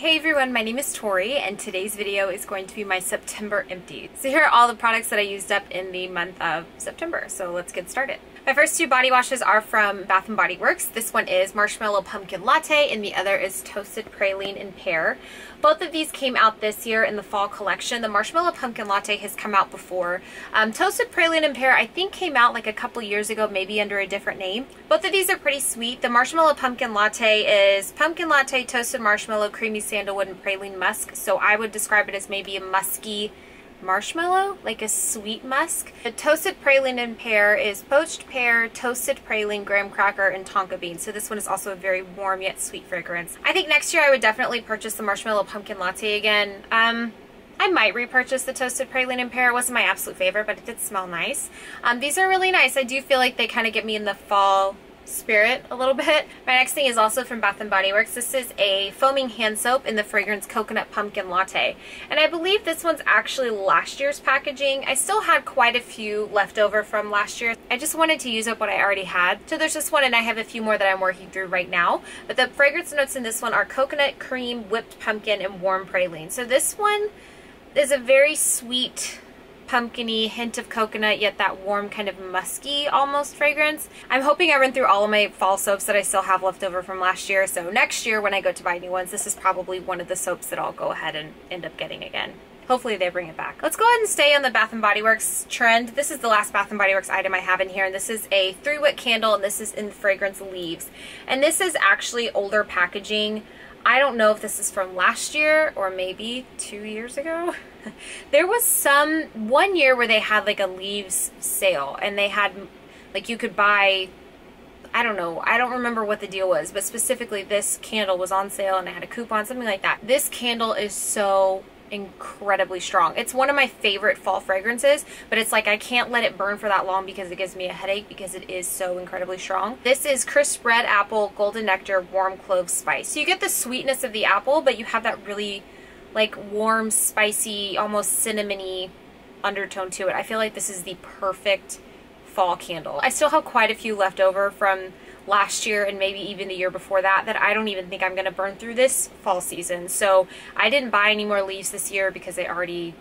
Hey everyone, my name is Tori and today's video is going to be my September empties. So here are all the products that I used up in the month of September, so let's get started. My first two body washes are from Bath & Body Works. This one is Marshmallow Pumpkin Latte and the other is Toasted Praline and Pear. Both of these came out this year in the fall collection. The Marshmallow Pumpkin Latte has come out before. Toasted Praline and Pear I think came out like a couple years ago, maybe under a different name. Both of these are pretty sweet. The Marshmallow Pumpkin Latte is pumpkin latte, toasted marshmallow, creamy sandalwood, and praline musk. So I would describe it as maybe a musky marshmallow, like a sweet musk. The Toasted Praline and Pear is poached pear, toasted praline, graham cracker, and tonka bean. So this one is also a very warm yet sweet fragrance. I think next year I would definitely purchase the Marshmallow Pumpkin Latte again. I might repurchase the Toasted Praline and Pear. It wasn't my absolute favorite, but it did smell nice. These are really nice. I do feel like they kind of get me in the fall spirit a little bit. My next thing is also from Bath & Body Works. This is a foaming hand soap in the fragrance Coconut Pumpkin Latte. And I believe this one's actually last year's packaging. I still had quite a few left over from last year. I just wanted to use up what I already had. So there's this one and I have a few more that I'm working through right now. But the fragrance notes in this one are coconut, cream, whipped pumpkin, and warm praline. So this one is a very sweet, pumpkin-y hint of coconut, yet that warm kind of musky almost fragrance. I'm hoping I run through all of my fall soaps that I still have left over from last year, so next year when I go to buy new ones, this is probably one of the soaps that I'll go ahead and end up getting again. Hopefully they bring it back. Let's go ahead and stay on the Bath & Body Works trend. This is the last Bath & Body Works item I have in here, and this is a 3-wick candle, and this is in the fragrance Leaves. And this is actually older packaging. I don't know if this is from last year or maybe 2 years ago. There was one year where they had like a Leaves sale and they had like you could buy, I don't know, I don't remember what the deal was, but specifically this candle was on sale and I had a coupon, something like that. This candle is so incredibly strong. It's one of my favorite fall fragrances, but it's like I can't let it burn for that long because it gives me a headache because it is so incredibly strong. This is crisp red apple, golden nectar, warm clove spice. So you get the sweetness of the apple, but you have that really like warm, spicy, almost cinnamony undertone to it. I feel like this is the perfect fall candle. I still have quite a few left over from last year and maybe even the year before that I don't even think I'm going to burn through this fall season. So I didn't buy any more Leaves this year because I already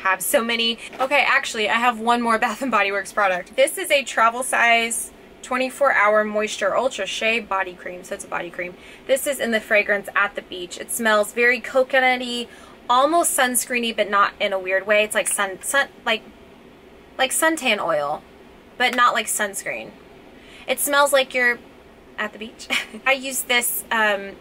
have so many. Okay, actually I have one more Bath & Body Works product. This is a travel size 24-hour moisture ultra shea body cream. So it's a body cream. This is in the fragrance At the Beach. It smells very coconutty, almost sunscreeny, but not in a weird way. It's like like suntan oil, but not like sunscreen. It smells like you're at the beach. I used this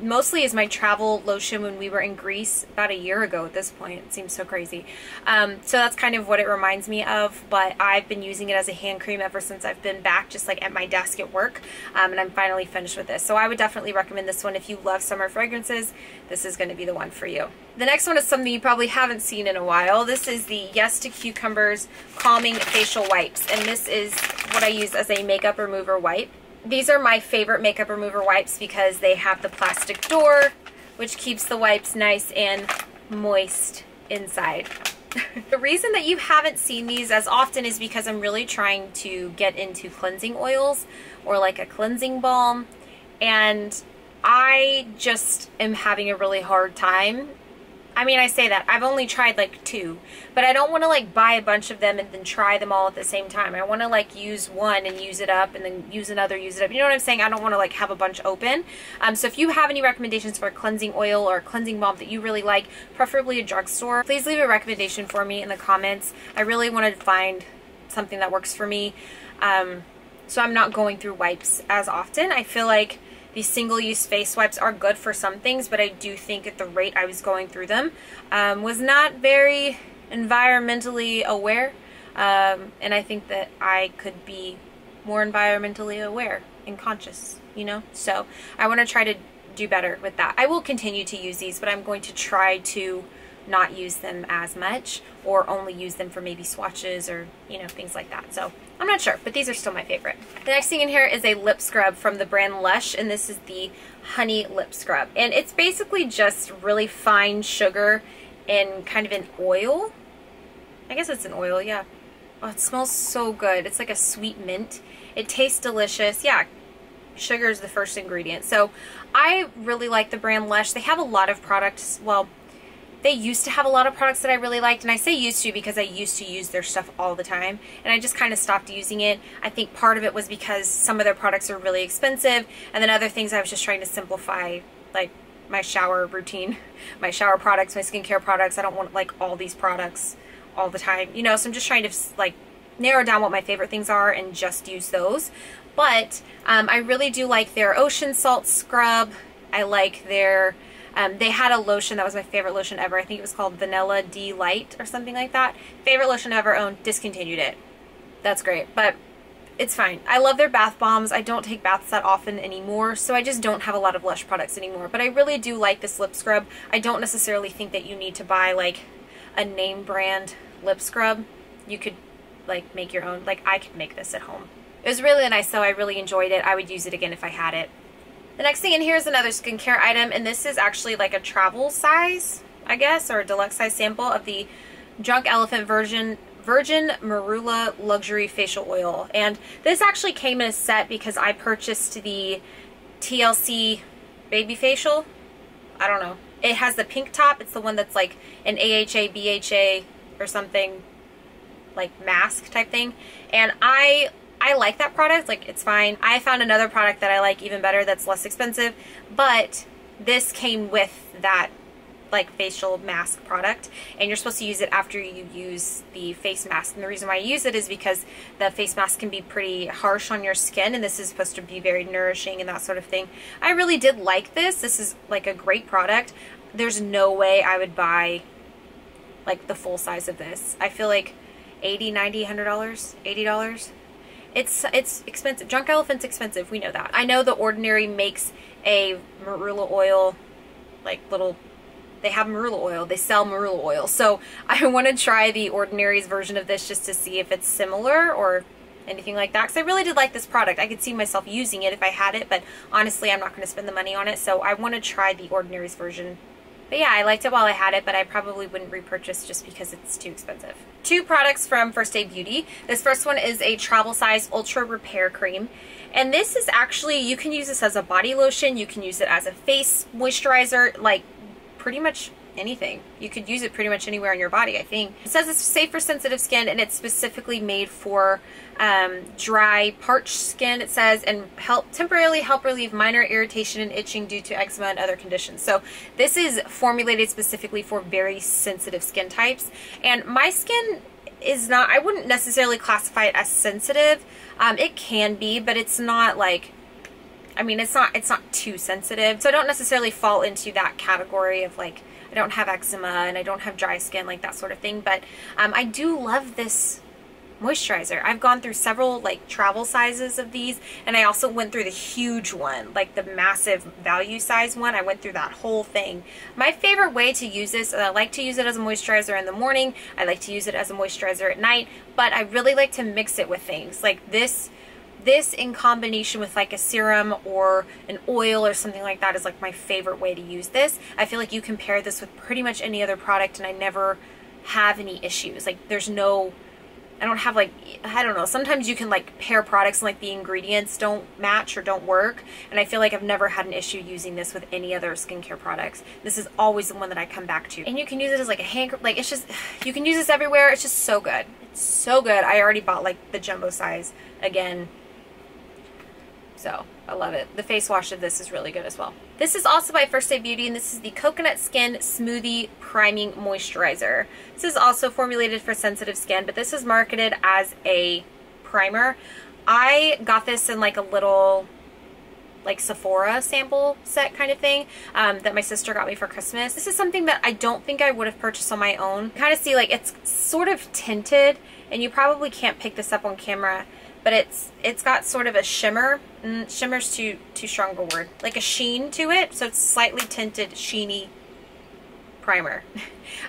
mostly as my travel lotion when we were in Greece about a year ago at this point. It seems so crazy. So that's kind of what it reminds me of, but I've been using it as a hand cream ever since I've been back just like at my desk at work, and I'm finally finished with this. So I would definitely recommend this one if you love summer fragrances. This is going to be the one for you. The next one is something you probably haven't seen in a while. This is the Yes to Cucumbers Calming Facial Wipes, and this is what I use as a makeup remover wipe. These are my favorite makeup remover wipes because they have the plastic door, which keeps the wipes nice and moist inside. The reason that you haven't seen these as often is because I'm really trying to get into cleansing oils or like a cleansing balm, and I just am having a really hard time. I mean, I say that. I've only tried like 2, but I don't want to like buy a bunch of them and then try them all at the same time. I want to like use one and use it up and then use another, use it up. You know what I'm saying? I don't want to like have a bunch open. So if you have any recommendations for a cleansing oil or a cleansing balm that you really like, preferably a drugstore, please leave a recommendation for me in the comments. I really want to find something that works for me. So I'm not going through wipes as often. I feel like these single-use face wipes are good for some things, but I do think at the rate I was going through them was not very environmentally aware, and I think that I could be more environmentally aware and conscious, you know? So I want to try to do better with that. I will continue to use these, but I'm going to try to not use them as much or only use them for maybe swatches or, you know, things like that. So I'm not sure, but these are still my favorite. The next thing in here is a lip scrub from the brand Lush, and this is the Honey Lip Scrub. And it's basically just really fine sugar in kind of an oil. I guess it's an oil, yeah. Oh, it smells so good. It's like a sweet mint. It tastes delicious. Yeah, sugar is the first ingredient. So I really like the brand Lush. They have a lot of products. Well, they used to have a lot of products that I really liked, and I say used to because I used to use their stuff all the time, and I just kind of stopped using it. I think part of it was because some of their products are really expensive, and then other things I was just trying to simplify, like my shower routine, my shower products, my skincare products. I don't want like all these products all the time, you know, so I'm just trying to like narrow down what my favorite things are and just use those. But I really do like their ocean salt scrub. I like their they had a lotion that was my favorite lotion ever. I think it was called Vanilla Delight or something like that. Favorite lotion ever owned. Discontinued it. That's great, but it's fine. I love their bath bombs. I don't take baths that often anymore, so I just don't have a lot of Lush products anymore. But I really do like this lip scrub. I don't necessarily think that you need to buy like a name brand lip scrub. You could like make your own. Like I could make this at home. It was really nice though. I really enjoyed it. I would use it again if I had it. The next thing in here is another skincare item, and this is actually like a travel size, I guess, or a deluxe size sample of the Drunk Elephant Virgin Marula Luxury Facial Oil. And this actually came in a set because I purchased the TLC Baby Facial. I don't know. It has the pink top. It's the one that's like an AHA, BHA or something, like mask type thing. And I like that product. Like, it's fine. I found another product that I like even better that's less expensive, but this came with that like facial mask product, and you're supposed to use it after you use the face mask. And the reason why I use it is because the face mask can be pretty harsh on your skin, and this is supposed to be very nourishing and that sort of thing. I really did like this. This is like a great product. There's no way I would buy like the full size of this. I feel like $80, $90, $100, $80. It's expensive. Drunk Elephant's expensive. We know that. I know The Ordinary makes a marula oil, like little, they have marula oil. They sell marula oil. So I want to try The Ordinary's version of this just to see if it's similar or anything like that. Because I really did like this product. I could see myself using it if I had it, but honestly, I'm not going to spend the money on it. So I want to try The Ordinary's version. But yeah, I liked it while I had it, but I probably wouldn't repurchase just because it's too expensive. Two products from First Aid Beauty. This first one is a travel size ultra repair cream. And this is actually, you can use this as a body lotion. You can use it as a face moisturizer, like pretty much anything. You could use it pretty much anywhere on your body, I think. It says it's safe for sensitive skin, and it's specifically made for dry, parched skin, it says, and temporarily help relieve minor irritation and itching due to eczema and other conditions. So this is formulated specifically for very sensitive skin types, and my skin is not, I wouldn't necessarily classify it as sensitive. It can be, but it's not like, I mean, it's not too sensitive. So I don't necessarily fall into that category of like, I don't have eczema and I don't have dry skin, like that sort of thing. But I do love this moisturizer. I've gone through several like travel sizes of these, and I also went through the huge one, like the massive value size one. I went through that whole thing. My favorite way to use this, I like to use it as a moisturizer in the morning. I like to use it as a moisturizer at night, but I really like to mix it with things like this in combination with like a serum or an oil or something like that is like my favorite way to use this. I feel like you can pair this with pretty much any other product and I never have any issues. Like there's no, I don't have like, I don't know, sometimes you can like pair products and like the ingredients don't match or don't work, and I feel like I've never had an issue using this with any other skincare products. This is always the one that I come back to. And you can use it as like a hand, like it's just, you can use this everywhere. It's just so good. It's so good. I already bought like the jumbo size again. So I love it. The face wash of this is really good as well. This is also by First Aid Beauty, and this is the Coconut Skin Smoothie Priming Moisturizer. This is also formulated for sensitive skin, but this is marketed as a primer. I got this in like a little like Sephora sample set kind of thing that my sister got me for Christmas. This is something that I don't think I would have purchased on my own. Kind of see like it's sort of tinted, and you probably can't pick this up on camera, but it's got sort of a shimmer. Shimmer's too strong of a word. Like a sheen to it, so it's slightly tinted, sheeny primer.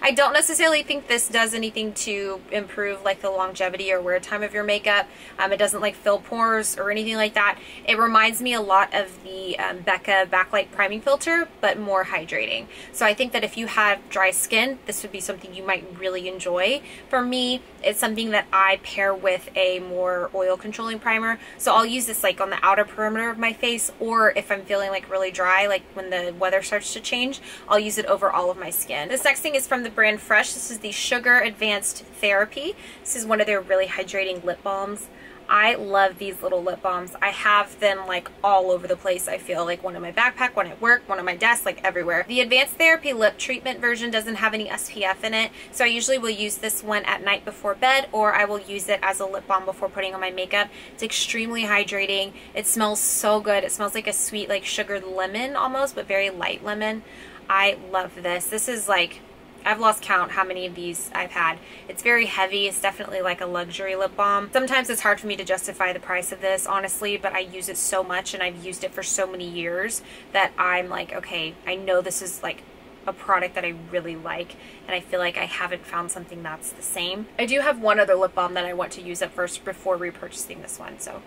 I don't necessarily think this does anything to improve like the longevity or wear time of your makeup. It doesn't like fill pores or anything like that. It reminds me a lot of the Becca Backlight Priming Filter, but more hydrating. So I think that if you have dry skin, this would be something you might really enjoy. For me, it's something that I pair with a more oil controlling primer. So I'll use this like on the outer perimeter of my face, or if I'm feeling like really dry, like when the weather starts to change, I'll use it over all of my skin. This next thing is from the brand Fresh. This is the Sugar Advanced Therapy. This is one of their really hydrating lip balms. I love these little lip balms. I have them like all over the place. I feel like one in my backpack, one at work, one on my desk, like everywhere. The Advanced Therapy Lip Treatment version doesn't have any SPF in it, so I usually will use this one at night before bed, or I will use it as a lip balm before putting on my makeup. It's extremely hydrating. It smells so good. It smells like a sweet, like sugared lemon almost, but very light lemon. I love this. This is like, I've lost count how many of these I've had. It's very heavy. It's definitely like a luxury lip balm. Sometimes it's hard for me to justify the price of this, honestly, but I use it so much and I've used it for so many years that I'm like, okay, I know this is like a product that I really like, and I feel like I haven't found something that's the same. I do have one other lip balm that I want to use up first before repurchasing this one, so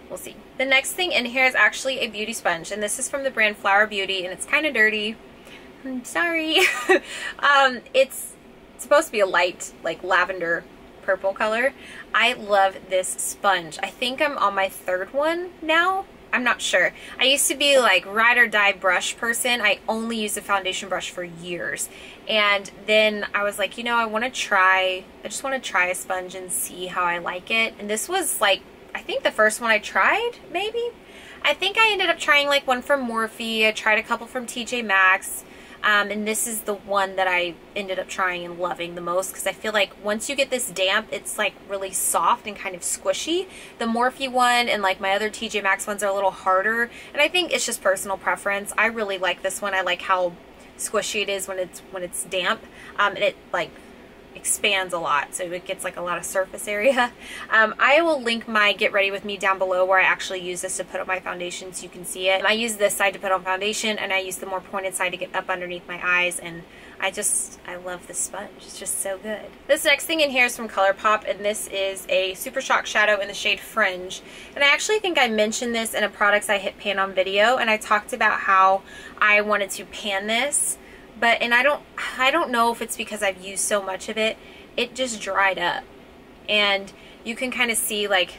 we'll see. The next thing in here is actually a beauty sponge, and this is from the brand Flower Beauty, and it's kind of dirty. I'm sorry. It's supposed to be a light, like lavender purple color. I love this sponge. I think I'm on my third one now. I'm not sure. I used to be like ride or die brush person. I only used a foundation brush for years. And then I was like, you know, I just want to try a sponge and see how I like it. And this was like, I think the first one I tried, maybe. I think I ended up trying like one from Morphe. I tried a couple from TJ Maxx. And this is the one that I ended up trying and loving the most, because I feel like once you get this damp, it's like really soft and kind of squishy. The Morphe one and like my other TJ Maxx ones are a little harder, and I think it's just personal preference. I really like this one. I like how squishy it is when it's damp, and it like expands a lot, so it gets like a lot of surface area. I will link my Get Ready With Me down below, where I actually use this to put on my foundation so you can see it. I use this side to put on foundation, and I use the more pointed side to get up underneath my eyes, and I love this sponge. It's just so good. This next thing in here is from Colourpop, and this is a Super Shock Shadow in the shade Fringe. And I actually think I mentioned this in a Products I Hit Pan on video, and I talked about how I wanted to pan this. But, and I don't know if it's because I've used so much of it, it just dried up. And you can kind of see, like,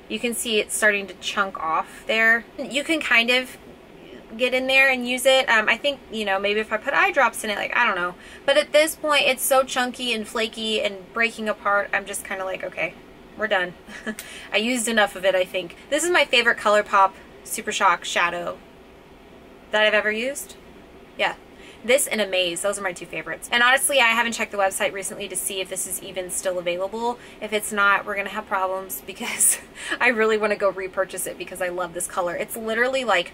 you can see it starting to chunk off there. You can kind of get in there and use it. I think, you know, maybe if I put eye drops in it, like, I don't know. But at this point, it's so chunky and flaky and breaking apart, I'm just kind of like, okay, we're done. I used enough of it, I think. This is my favorite Colourpop Super Shock Shadow that I've ever used. Yeah. This and Amaze, those are my two favorites. And honestly, I haven't checked the website recently to see if this is even still available. If it's not, we're gonna have problems, because I really want to go repurchase it because I love this color. It's literally like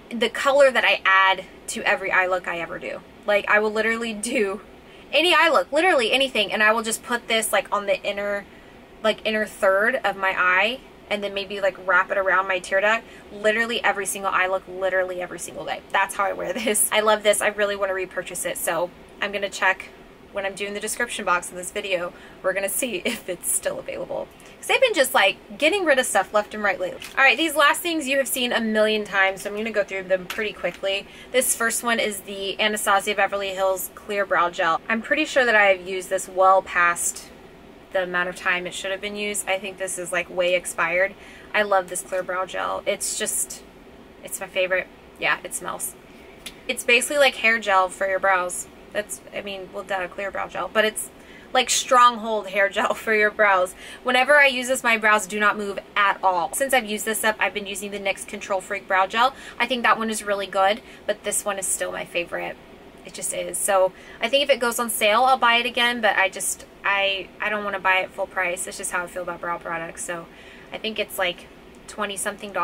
the color that I add to every eye look I ever do. Like, I will literally do any eye look, literally anything, and I will just put this like on the inner third of my eye, and then maybe like wrap it around my tear duct. Literally every single eye look, literally every single day. That's how I wear this. I love this. I really want to repurchase it, so I'm gonna check when I'm doing the description box in this video. We're gonna see if it's still available, because they've been just like getting rid of stuff left and right lately. All right, these last things you have seen a million times, so I'm gonna go through them pretty quickly. This first one is the Anastasia Beverly Hills Clear Brow Gel. I'm pretty sure that I've used this well past the amount of time it should have been used. I think this is like way expired. I love this clear brow gel. It's just, it's my favorite. Yeah, it smells. It's basically like hair gel for your brows. That's, I mean, well, duh, clear brow gel, but it's like stronghold hair gel for your brows. Whenever I use this, my brows do not move at all. Since I've used this up, I've been using the NYX Control Freak Brow Gel. I think that one is really good, but this one is still my favorite. It just is. So I think if it goes on sale, I'll buy it again, but I don't want to buy it full price. It's just how I feel about brow products. So I think it's like $20-something.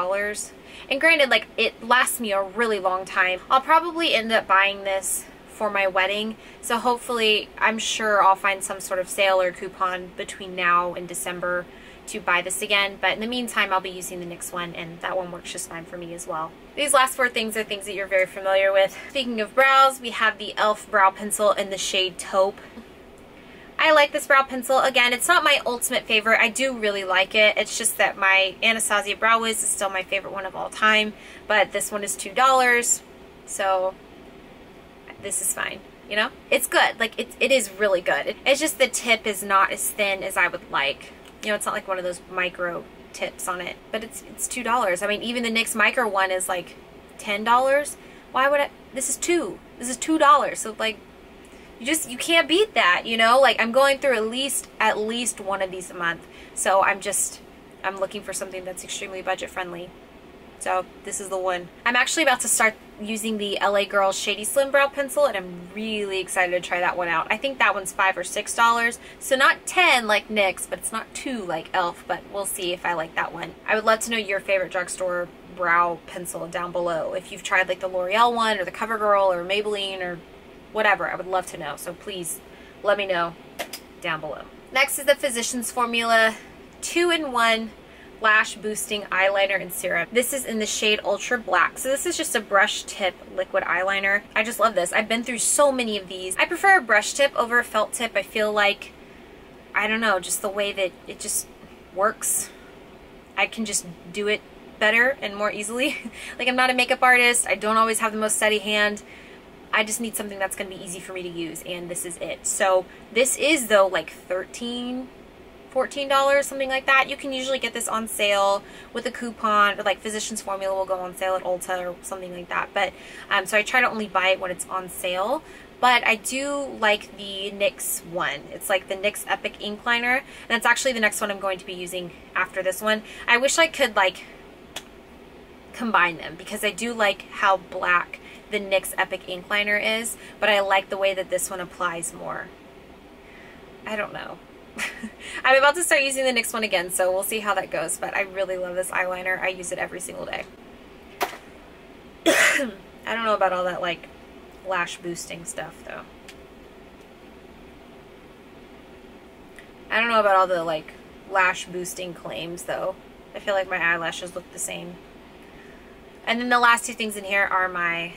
And granted, like, it lasts me a really long time. I'll probably end up buying this for my wedding. So hopefully, I'm sure I'll find some sort of sale or coupon between now and December to buy this again, but in the meantime I'll be using the NYX one, and that one works just fine for me as well. These last 4 things are things that you're very familiar with. Speaking of brows, we have the e.l.f. brow pencil in the shade Taupe. I like this brow pencil. Again, it's not my ultimate favorite. I do really like it. It's just that my Anastasia Brow Wiz is still my favorite one of all time, but this one is $2, so this is fine. You know, it's good. Like, it is really good. It's just the tip is not as thin as I would like. You know, it's not like one of those micro tips on it, but it's $2. I mean, even the NYX micro one is like $10. Why would I? This is $2. So like, you can't beat that, you know? Like, I'm going through at least one of these a month. So I'm looking for something that's extremely budget friendly. So this is the one. I'm actually about to start using the LA Girl Shady Slim Brow Pencil, and I'm really excited to try that one out. I think that one's $5 or $6. So not 10 like NYX, but it's not 2 like e.l.f., but we'll see if I like that one. I would love to know your favorite drugstore brow pencil down below. If you've tried like the L'Oreal one or the CoverGirl or Maybelline or whatever, I would love to know. So please let me know down below. Next is the Physicians Formula 2-in-1 Lash Boosting Eyeliner and Serum. This is in the shade Ultra Black. So this is just a brush tip liquid eyeliner. I just love this. I've been through so many of these. I prefer a brush tip over a felt tip. I feel like, I don't know, just the way that it just works. I can just do it better and more easily. Like, I'm not a makeup artist. I don't always have the most steady hand. I just need something that's going to be easy for me to use, and this is it. So this is, though, like $14, something like that. You can usually get this on sale with a coupon, or like Physicians Formula will go on sale at Ulta or something like that. But so I try to only buy it when it's on sale. But I do like the NYX one. It's like the NYX Epic Ink Liner, and it's actually the next one I'm going to be using after this one. I wish I could like combine them, because I do like how black the NYX Epic Ink Liner is, but I like the way that this one applies more. I don't know. I'm about to start using the NYX one again, so we'll see how that goes, but I really love this eyeliner. I use it every single day. I don't know about all that like lash boosting stuff though. I don't know about all the like lash boosting claims though. I feel like my eyelashes look the same. And then the last 2 things in here are my